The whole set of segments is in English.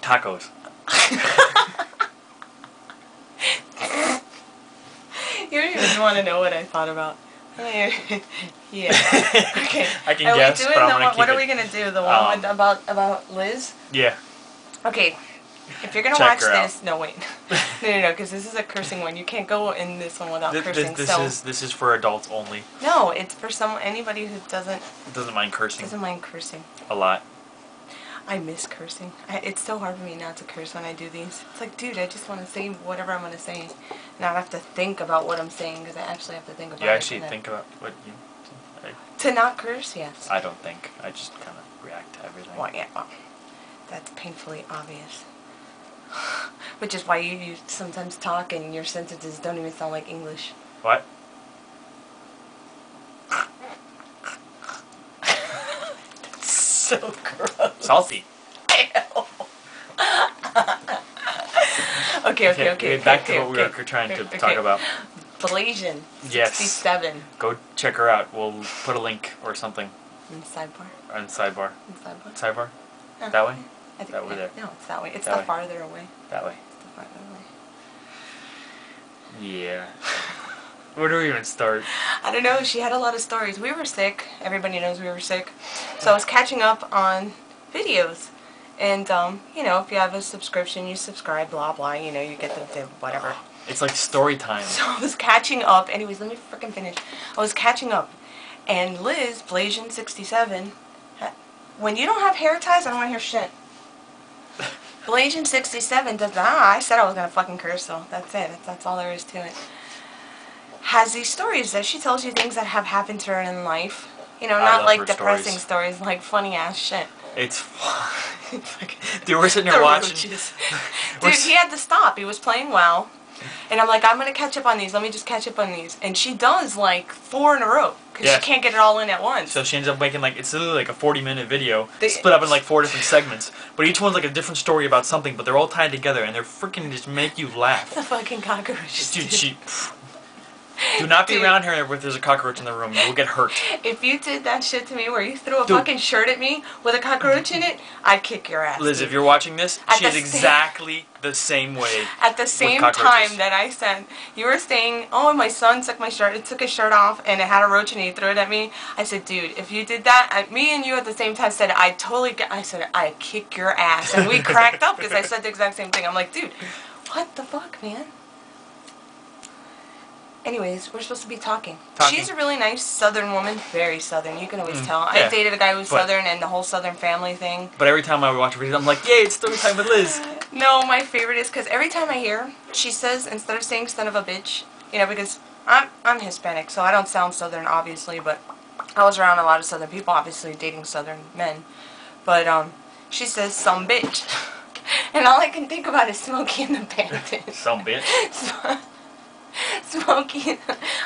Tacos. You don't even want to know what I thought about. Yeah. Okay. I can guess, but I'm gonna keep What are it. we gonna do? The one with, about Liz? Yeah. Okay. If you're gonna Check watch her out. this, no wait, no, because this is a cursing one. You can't go in this one without cursing. This is for adults only. No, it's for anybody who doesn't mind cursing. Doesn't mind cursing. A lot. I miss cursing. It's so hard for me not to curse when I do these. It's like, dude, I just want to say whatever I'm going to say. And I have to think about what I'm saying because I actually have to think about it. You actually think about what you... To not curse, yes. I don't think. I just kind of react to everything. Well, yeah. Well, that's painfully obvious. Which is why you sometimes talk and your sentences don't even sound like English. What? So gross. Salty. Okay. Back to what we were trying to talk about. blasian67. Go check her out. We'll put a link or something. In sidebar. On sidebar. Sidebar? Yeah. That way? I think that way there. No, it's that way. It's that the way. farther away. That way. It's the farther away. Yeah. Where do we even start? I don't know. She had a lot of stories. We were sick. Everybody knows we were sick. So I was catching up on videos. And, you know, if you have a subscription, you subscribe, blah, blah, you know, you get the whatever. It's like story time. So I was catching up. Anyways, let me frickin' finish. I was catching up. And Liz, blasian67, when you don't have hair ties, I don't want to hear shit. blasian67 does that. I said I was going to fucking curse, so that's it. That's all there is to it. Has these stories that she tells you things that have happened to her in life. You know, not like depressing stories, like funny ass shit. It's dude, we're sitting here watching. Dude, he had to stop. He was playing well. And I'm like, I'm going to catch up on these. Let me just catch up on these. And she does like 4 in a row. Because she can't get it all in at once. So she ends up making like, it's literally like a 40-minute video. Split up in like 4 different segments. But each one's like a different story about something. But they're all tied together. And they're freaking just make you laugh. The fucking cockroaches. Dude, do not be around here if there's a cockroach in the room. You will get hurt. If you did that shit to me where you threw a fucking shirt at me with a cockroach in it, I'd kick your ass. Liz, if you're watching this, she is exactly the same way. At the same time that I said, you were saying, oh, my son took his shirt off and it had a roach and he threw it at me. I said, dude, if you did that, me and you at the same time said, I said, I'd kick your ass. And we cracked up because I said the exact same thing. I'm like, dude, what the fuck, man? Anyways, we're supposed to be talking. She's a really nice southern woman. Very southern. You can always tell. I dated a guy who's southern and the whole southern family thing. But every time I watch a video, I'm like, yay, it's story time with Liz. No, my favorite is because every time I hear, she says, instead of saying son of a bitch, you know, because I'm Hispanic, so I don't sound southern, obviously, but I was around a lot of southern people, obviously dating southern men. But, she says, some bitch. And all I can think about is Smokey and the Bandit. Some bitch? Smokey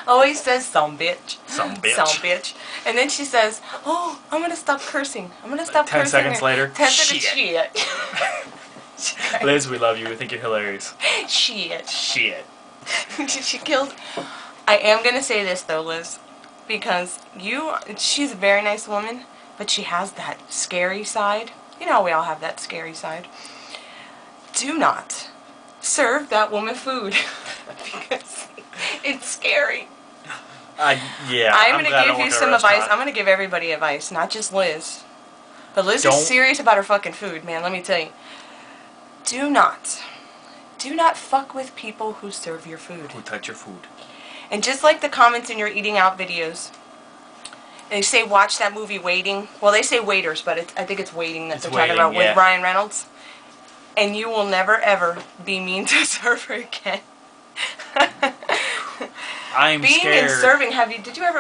always says some bitch. Some bitch. Some bitch. And then she says, oh, I'm going to stop cursing. I'm going to stop cursing. 10 seconds later. 10 seconds. Shit. Liz, we love you. We think you're hilarious. Shit. Shit. She killed. I am going to say this, though, Liz. Because she's a very nice woman, but she has that scary side. You know how we all have that scary side. Do not serve that woman food. Because it's scary. Yeah. I'm going to give you some advice. I'm going to give everybody advice, not just Liz. But Liz is serious about her fucking food, man. Let me tell you. Do not fuck with people who serve your food. Who touch your food. And just like the comments in your eating out videos, they say watch that movie Waiting. Well, they say Waiters, but I think it's Waiting that they're talking about with Ryan Reynolds. And you will never ever be mean to a server again. I'm Being scared. and serving,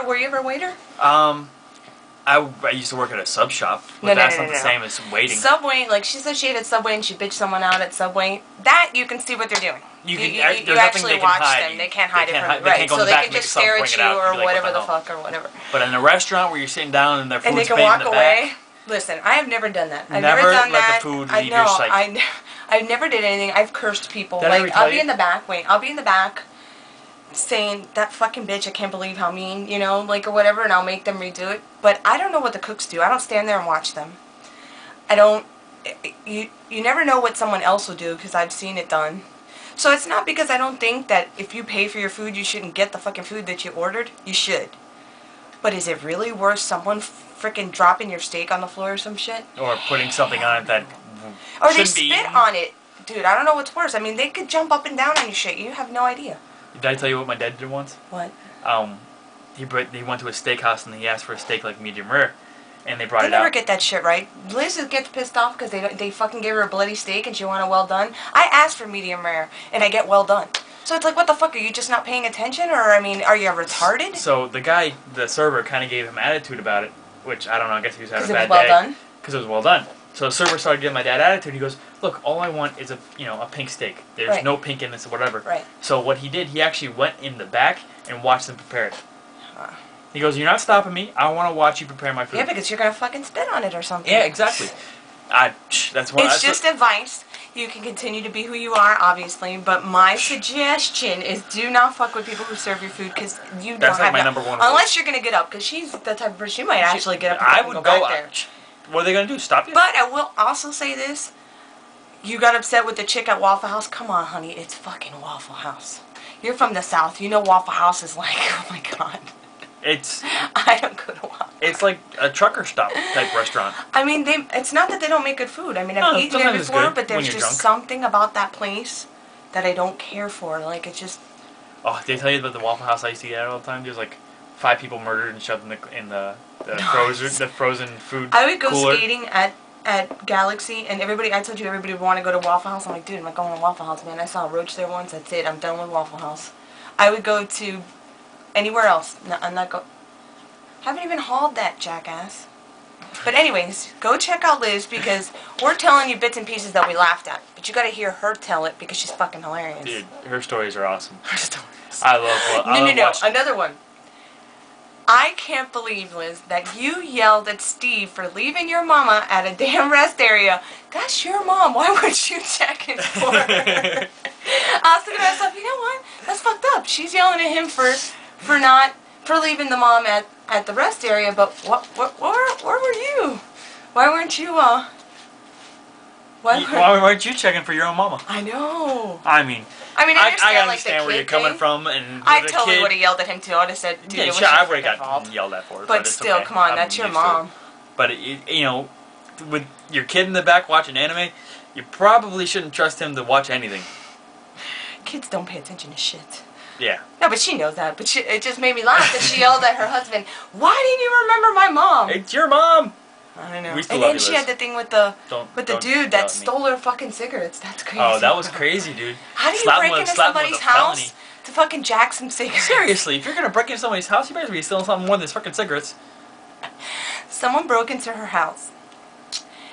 were you ever a waiter? I used to work at a sub shop, but that's not the same as waiting. Subway, like she said she ate at Subway and she bitched someone out at Subway. That you can see what they're doing. You actually watch them. They can't hide it from you. Right, so they can just stare at you or whatever the fuck or whatever. But in a restaurant where you're sitting down and their food's and they can walk away. Listen, I have never done that. I've never done that. The food leave your sight. I never did anything. I've cursed people. Like I'll be in the back. Wait, I'll be in the back saying that fucking bitch. I can't believe how mean, you know, like or whatever, and I'll make them redo it. But I don't know what the cooks do. I don't stand there and watch them. I don't. you never know what someone else will do, because I've seen it done. So it's not because I don't think that if you pay for your food, you shouldn't get the fucking food that you ordered. You should. But is it really worth someone freaking dropping your steak on the floor or some shit? Or putting something on it that or they spit on it. Dude, I don't know what's worse. I mean, they could jump up and down on your shit. You have no idea. Did I tell you what my dad did once? What? He went to a steakhouse and he asked for a steak like medium rare, and they brought it out. They never get that shit right. Liz gets pissed off because they fucking gave her a bloody steak and she wanted well done. I asked for medium rare and I get well done. So it's like, what the fuck? Are you just not paying attention, or I mean, are you retarded? So the server, kind of gave him attitude about it, which I don't know. I guess he was having a bad day. Because it was well done. Because it was well done. So the server started giving my dad attitude. He goes, "Look, all I want is a pink steak. There's no pink in this or whatever." Right. So what he did, he actually went in the back and watched them prepare it. He goes, "You're not stopping me. I want to watch you prepare my food." Yeah, because you're gonna fucking spit on it or something. Yeah, exactly. That's what. It's just advice. You can continue to be who you are, obviously, but my suggestion is do not fuck with people who serve your food, because you don't That's have like my number one. Unless you're gonna get up, because she's the type of person she might actually get up and I would go back there. What are they gonna do? Stop you? But I will also say this: you got upset with the chick at Waffle House. Come on, honey, it's fucking Waffle House. You're from the South. You know Waffle House is like, oh my god. I don't go to Waffle House. It's like a trucker stop type restaurant. I mean, it's not that they don't make good food. I mean, I've eaten there before, but there's just something about that place that I don't care for. Like, it's just... Oh, did I tell you about the Waffle House I used to eat at all the time? There's like 5 people murdered and shoved in the frozen food I would go cooler. skating at Galaxy, and I told you everybody would want to go to Waffle House. I'm like, dude, I'm not going to Waffle House, man. I saw a roach there once. That's it. I'm done with Waffle House. I would go to anywhere else. No, I'm not haven't even hauled that, jackass. But anyways, go check out Liz, because we're telling you bits and pieces that we laughed at. But you gotta hear her tell it, because she's fucking hilarious. Dude, her stories are awesome. Her stories. I love No. Another one. I can't believe, Liz, that you yelled at Steve for leaving your mama at a damn rest area. That's your mom. Why weren't you checking for her? I was thinking to myself, you know what? That's fucked up. She's yelling at him for leaving the mom at the rest area, but where were you? Why weren't you, why weren't you checking for your own mama? I know. I mean, I understand like, where you're coming from, and I totally would have yelled at him too. I would have said, dude, it was I would your have gotten yelled at for it. But still, okay. come on, that's your mom. But, with your kid in the back watching anime, you probably shouldn't trust him to watch anything. Kids don't pay attention to shit. Yeah. No, but she knows that. But it just made me laugh that she yelled at her husband, "Why didn't you remember my mom?" It's your mom! I know. We still and love then you, she Liz. had the thing with the dude that stole her fucking cigarettes. That's crazy. Oh, that was crazy, dude. How do you break into somebody's house to fucking jack some cigarettes? Seriously, if you're gonna break into somebody's house, you better be stealing something more than fucking cigarettes. Someone broke into her house,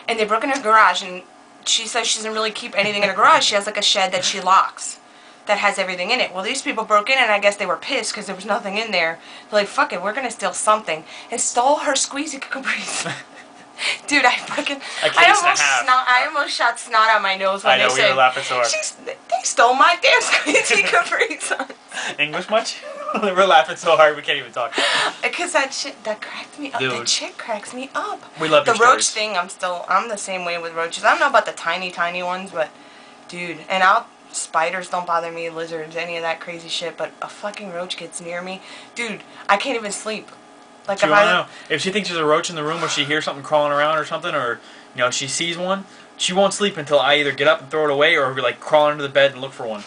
and they broke in her garage, and she says she doesn't really keep anything in her garage. She has like a shed that she locks that has everything in it. Well, these people broke in, and I guess they were pissed because there was nothing in there. They're like, fuck it, we're gonna steal something, and stole her squeezy Caprice. Dude, I almost shot snot out my nose when they said, we were laughing so hard. They stole my damn squeezy Capri Sun. English much? We're laughing so hard we can't even talk. Because that cracked me up. Dude. That chick cracks me up. We love the roach thing. I'm the same way with roaches. I don't know about the tiny ones, but dude, spiders don't bother me, lizards, any of that crazy shit, but a fucking roach gets near me, dude, I can't even sleep. Like, if she thinks there's a roach in the room, or she hears something crawling around or something, or she sees one, she won't sleep until I either get up and throw it away, or like crawl under the bed and look for one.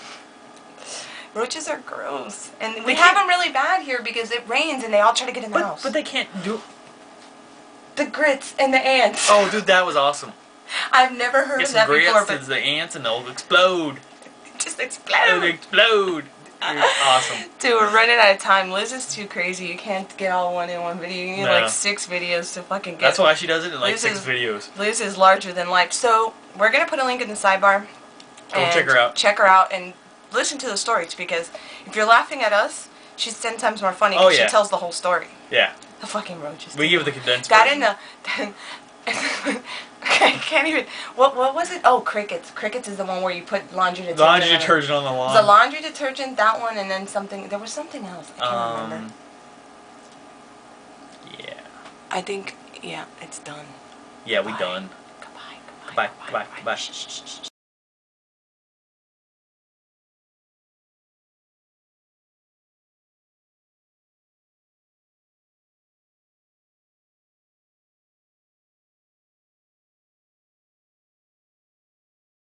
Roaches are gross, and we have them really bad here because it rains and they all try to get in the house. But they can't do the grits and the ants. Oh, dude, that was awesome. I've never heard of that before. But the ants and they'll explode. Just explode. They'll explode. Awesome. Dude, we're running out of time. Liz is too crazy. You can't get all one in one video. You need like 6 videos to fucking get. That's why she does it in like 6 videos. Liz is larger than life. So we're gonna put a link in the sidebar. Go check her out. Check her out and listen to the stories, because if you're laughing at us, she's 10 times more funny because she tells the whole story. Yeah. The fucking roaches. We give the condensed version. I can't even. What was it? Oh, crickets. Crickets is the one where you put laundry detergent. Laundry detergent on the lawn. The laundry detergent, that one, and then something. There was something else. I can't remember. Yeah. I think. Yeah, it's done. Yeah, we done. Goodbye. Bye. Bye. Bye.